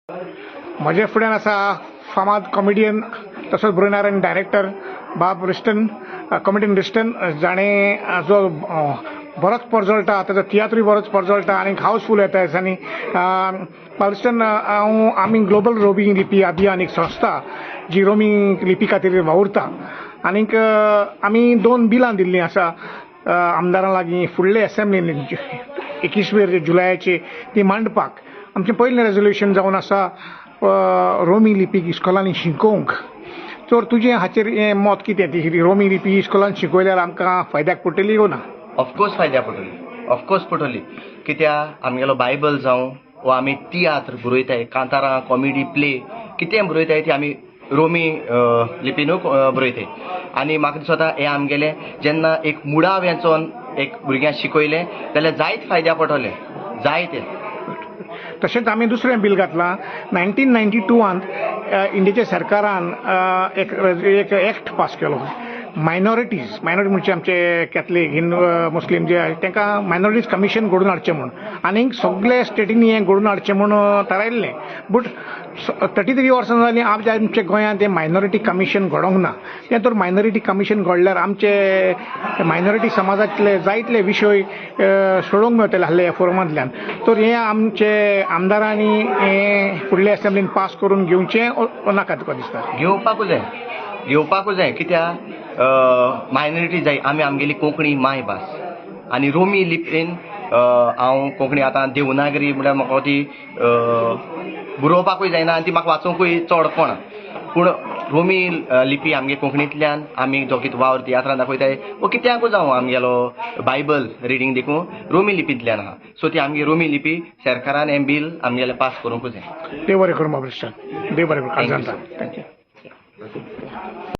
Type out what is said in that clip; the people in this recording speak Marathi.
म्हजे फुड्यान आसा फामाद कॉमेडियन तसोच बरोवणार आनी डायरेक्टर बाब रिस्टन, कॉमेडियन रिस्टन, जाणें जो बरोच परजळटा, ताचो तियात्रूय बरोच परजळटा आनी हावसफूल येता दिसांनी. बाब रिस्टन, आमी ग्लोबल रोमी लिपी अभियान एक संस्था जी रोमी लिपी खातीर वावुरता. आनीक आमी 2 बिलां दिल्लीं आसा आमदारां लागीं फुडले असेंब्लीन 21 जुलयाचे ती मांडपाक. आमचें पयलें रेजोल्युशन जावन आसा रोमी लिपी इस्कॉलांनी शिकोवंक. तर तुजें हाचेर मत कितें? ती रोमी लिपी इस्कॉलांत शिकयल्यार आमकां फायद्याक पडटली वो ना? ऑफकोर्स फायद्याक पडटली, ऑफकोर्स पडटली. कित्याक आमगेलो बायबल जावं वो आमी तियात्र बरयताय, कांतारां, कॉमेडी, प्ले कितें बरयताय ती आमी रोमी लिपीनूच बरयताय. आनी म्हाका दिसता हें आमगेलें जेन्ना एक मुडाव वेंचोन एक भुरग्यांक शिकयलें जाल्यार जायत फायद्याक पडटलें, जायतें. तशेंच आमी दुसरें बिल घातलां 1992 इंडियेच्या सरकारान एक एक्ट पास केलो. मायनॉरिटी म्हणजे आमचे कॅथलीक, हिंदू, मुस्लीम जे तांकां मायनॉरिटीज कमिशन घडोवन हाडचें म्हूण आनीक सगळे स्टेटींनी हें घडोवन हाडचें म्हूण थारायल्लें. बट 33 वर्सां जालीं आमच्या गोंयांत हें मायनॉरिटी कमिशन घडोवंक ना. तें तर मायनॉरिटी कमिशन घडल्यार आमचे मायनॉरिटी समाजातले जायतले विशय सोडोवंक मेळटले आहले ह्या फोरमांतल्यान. तर हें आमचे आमदारांनी हें फुडले असेंब्लीन पास करून घेवचें नाका तुका दिसता? घेवपाकूच जाय. कित्याक मायनॉरिटी जाय. आमी आमगेली कोंकणी मायभास आनी रोमी लिपीन हांव कोंकणी आतां देवनागरी म्हळ्यार म्हाका ती बरोवपाकूय जायना आनी ती म्हाका वाचूंकूय चड कळना. पूण रोमी लिपी आमगे कोंकणींतल्यान आमी जो कितें वावर तियात्रान दाखयताय वो कित्याकूय जावं आमगेलो बायबल रिडींग देखून रोमी लिपींतल्यान आहा. सो ती आमगे रोमी लिपी सरकारान हें बील आमगेलें पास करूंकूच जाय. देव बरें करूं बाब रिस्टन, देव बरें करूं. थँक्यू.